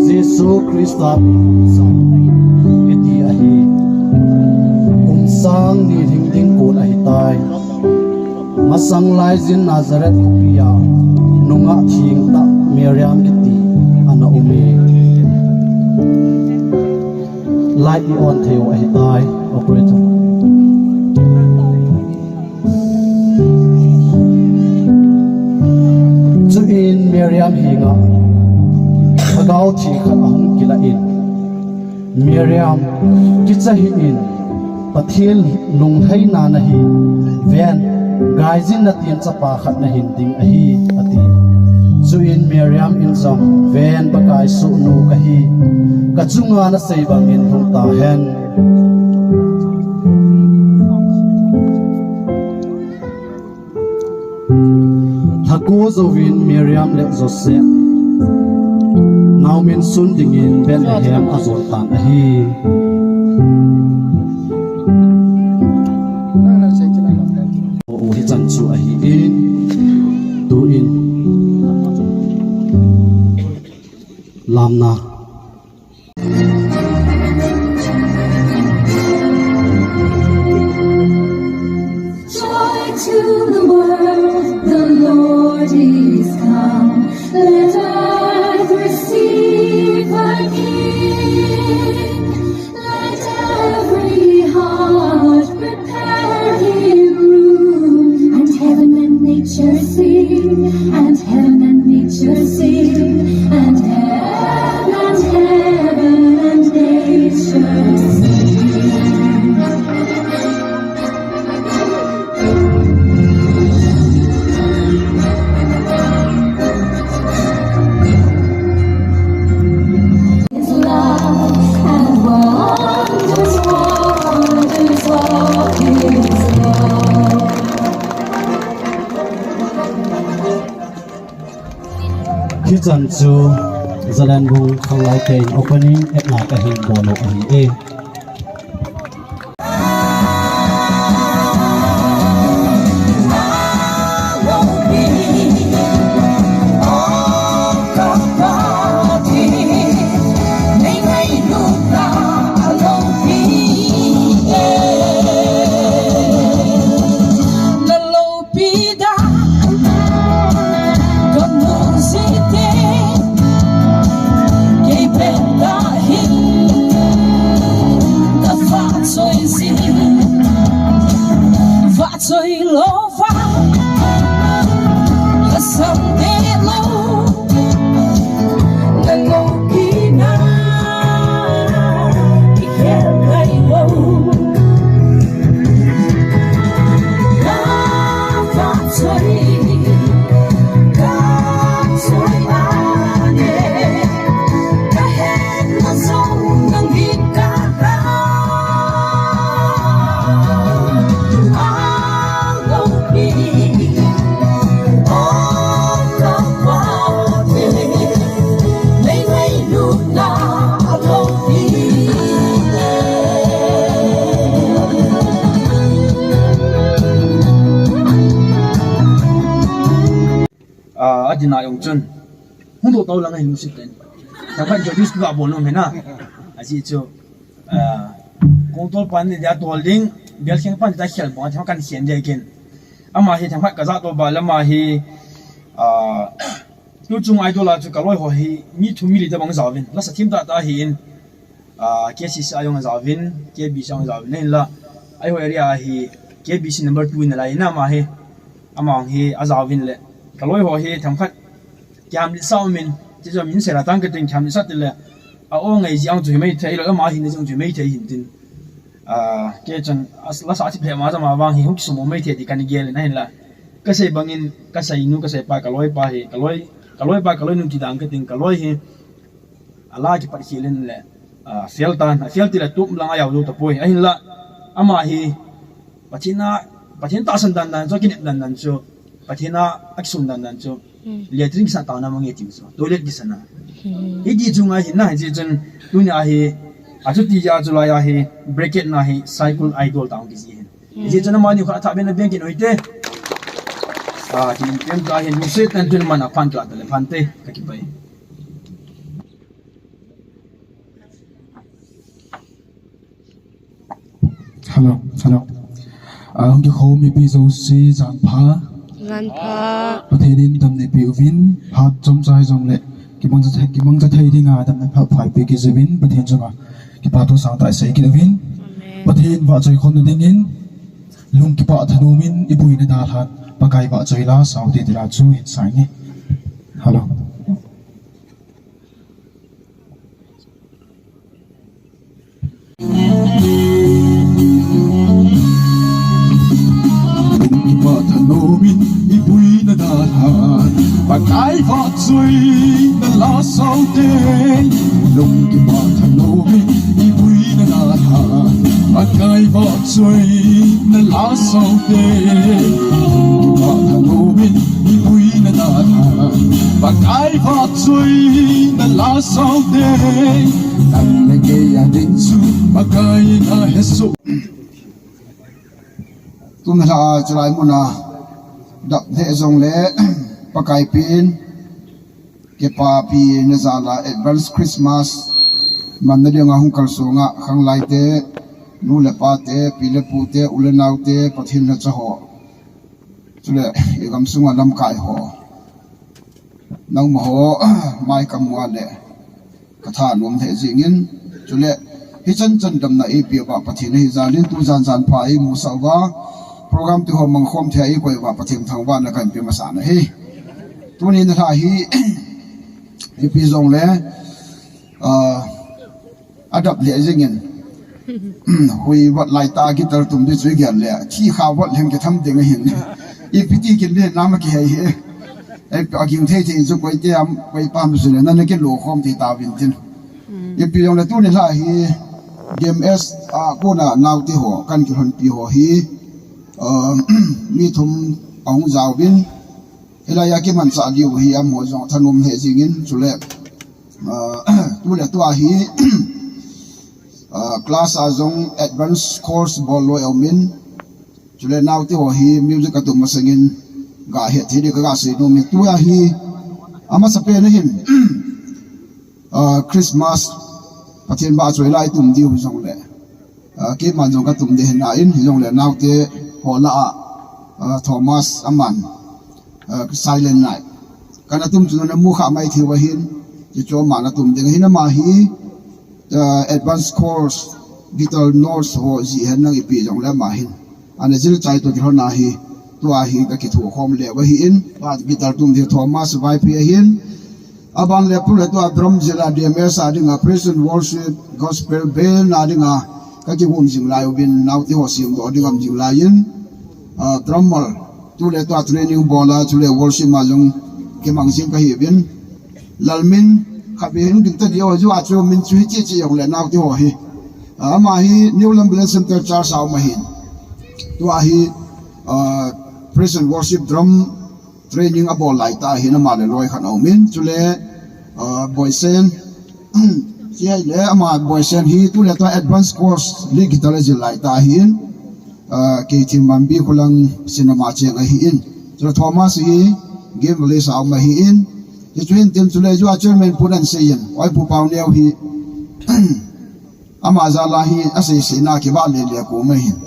Jesus Christ san iti ahi sang ni thing ding ko ahi tai masang lai jin Nazareth kupia nunga thing ta Miriam iti ana umi light on theo ahi tai operator chu in Miriam hinga agau thi kha ang kila in Miriam kichahi in pathil lung hai na nahi ven gaijin na tin chapa khat na hinding ahi ati chu in Miriam in jam ven bakai su nu kahi kachunga na seibang in thung ta hen thaku zovin Miriam le Joseph now min sun ding in Bethlehem azol tan ahi chan chu ahi in tu in lamna joy to the world, the Lord is come. Let earth receive her King. Let every heart prepare him room. And heaven and nature sing, and heaven and nature sing, and heaven and nature sing. His love and wonders, wonders of his love. kitchen chu Zalenbung khalai tein opening at na ka hin bono ahi e Chơi lỗ pha là sông đê lâu là ngô kỳ na thì khen hay lâu là pha chơi à nhẹ cả hết là sông nâng đi cả adina yong chun hundo to lang hin sit ten ta kan jodis ka bon no mena aji chu control pan dia tolding bel kheng pan ta khel bo ta kan sian de ken ama hi thang ka za to ba lama hi tu chung idola chu ka loi ho hi mi thu mi li da bang zawin la sa thim ta ta hi in kesi sa yong zawin ke bi sang zawin nen la ai ho area hi ke bi si number 2 na la ina ma hi amang hi azawin le kaloi ho hi tham khat kyam li saw min chi zo min sera tang ka ting kyam li sat le a o ngai jiang chu mai thei lo ma hi ne jong chu mai thei hin tin ke chan asla sa chi phe ma za ma wang hi huk sumo mai thei di kan gel na hin la ka sei bangin ka sei nu ka sei pa kaloi pa hi kaloi nu ti dang ka ting kaloi hi ala ki par hilen le fiel ti la tup lang ayaw lu ta poi a hin la ama hi pachin ta san dan zo kin dan chu pathina aksum dan chu letring sa ta na mangi ti so toilet di sana idi chunga hi na ji chen tunya hi achu ti ja chula ya hi bracket na hi cycle idol taung ki ji ji chen ma ni kha tha ben ben ki noite ki em ka hi nu se tan tun mana phan ka le phan te ka ki pai hello hong ki khom mi pi zo si jan pha pathenin dam ne pi uvin phat chom chai jong le ki mong za thai dinga dam na pha phai pi ki zevin pathen jonga ki pa to sang tai sei ki uvin pathen wa choi khon ding in lung ki pa thanumin ibui na da than pakai wa choi la sau ti ra chu in sai nge hello Nomin ibui na dahan Pagkay vatsoy na lasaw din Lung kibata nomin ibui na dahan Pagkay vatsoy na lasaw din Lung kibata nomin ibui na dahan Pagkay vatsoy na lasaw din Nalagaya din su pagkay na heso Tum na chalai muna dap the zong le pakai pin ke pa pi na zala advance Christmas man na nga hung kalso nga khang lai te nu le pa te pi le pu te ule nau te pathin na cha ho chule e gam sunga lam kai ho nau ma ho mai kam wa le ka tha nom the jingin chule hi chan dam na e pi ba pathin hi zalin tu zan pha e mu sa wa program tu hom khom the ai koi wa pathim thang wa na kan pi ma sa na hi tu ni na hi pi zong le adap le jingin hui wat lai ta ki tar tum de chui gyal le thi kha wat hem ke tham ding hin i pi ti kin le nam ki hai he ai pa king the the chu koi te am koi pam su le na ne ke lo khom ti ta win tin i pi zong le tu ni hi game s ko na naw ti ho kan ki hon pi ho hi mi thum ong zaw bin elaya ki man sa liu hi am ho jong thanum he jingin chule tu le tu a hi class a jong advanced course bol lo elmin chule naw ti ho hi music atum masangin ga he thi de ga se no mi tu a hi ama sa pe na hin Christmas pathian ba choi lai tum diu jong le ke man jong ka tum de na in hi jong le naw te hola Thomas aman silent night kana tum chu na mu kha mai thi wa hin che cho ma na tum ding hin ma hi advanced course guitar north ho ji han nang ipi jong la ma hin an jil chai to ki na hi to a hi ka ki thu khom le wa hi in ba guitar tum de Thomas vai pi hin aban le pu le to drum jila dms a dinga praise and worship gospel band na dinga ka ki hum jing lai bin naw ti ho sim do dingam jing lai in drummer tu le to training bola tu le worship ma jong ke mang sing ka hi bin lalmin kha be hin ding ta dio ju a chu min chu chi chi yong le naw ti ho hi ma hi new lamble center char saw ma hin tu a hi praise and worship drum training abo lai ta hin ma le loi khan au min chu le boysen chia le ama boysen hi tu le to advanced course le guitar lai ta hin ke tin man bi khulang cinema che ga hi in chu Thomas hi game le sa ma hi in ye chuin tin chu le ju a chairman punan se yin oi pu paw neu hi ama za la hi ase se na ki ba le le ko ma hin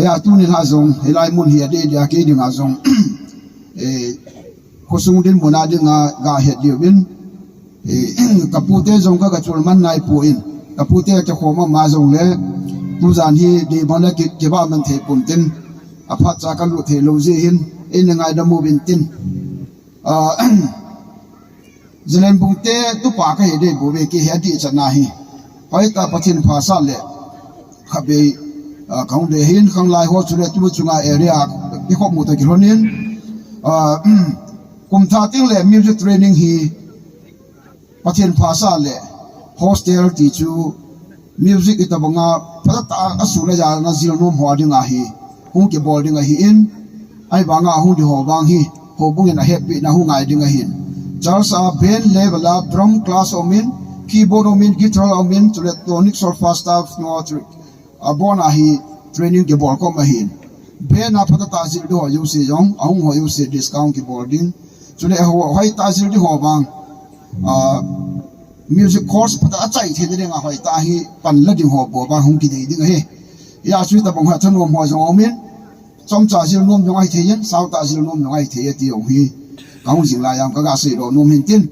e a tu ni la zong e lai mun hi de dia ke ding a zong e khosung din mona ding a ga he di bin kapute zong ka chul man nai pu in kapute ke khoma ma zong le tu zan hi de bana ke ba man the pum tin a pha cha ka lu the lo je hin in ngai da mu bin tin Zalenbung te tu pa ka he de bo be ke he di chana hi pai ta pathin pha sa le khabe kaung de hin khang lai ho chule tu chunga area ki khop mu ta ki honin kum tha ting le music training hi pathin pha sa le hostel ti chu music itabanga pata asula ya na zil nom ho dinga hi hung ke bol dinga hi in ai banga hung di ho bang hi ho bung na happy na hu ngai dinga hin charles a band level up drum class omin keyboard omin guitar omin chule tonic or fast stuff no trick abona hi training ke bol ko ma hin band na pata ta zil do yu si jong ahung ho yu si discount ke boarding chule ho hoi ta zil di ho bang music course pata achai the de nga hoi ta hi pan la ding ho bo ba hung ki de ding he ya chui ta bong ha chan nom ho jong min chom cha sil nom jong ai thein sau ta sil nom jong ai the ti ong hi kaung jing la yam ka ga sei ro nom hin tin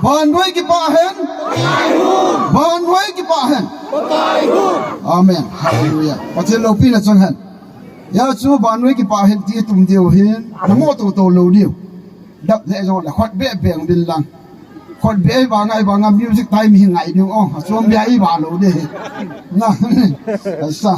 Ban nuôi cái ba hen, ban nuôi cái ba hen. Amen. Hallelujah. Pathian lo pin achang hen. Ya chu ban nuôi cái ba hen ti tum deu hen. Namo to lo deu. Đập lệ rồi là khoát bẹ bẹng bin lang. Khoát bẹ ba ngai music time hi ngai nu ong. Chuam bẹ I ba lo de. Na. Sa.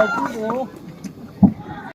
Hãy subscribe cho kênh Ghiền Mì Gõ để không bỏ lỡ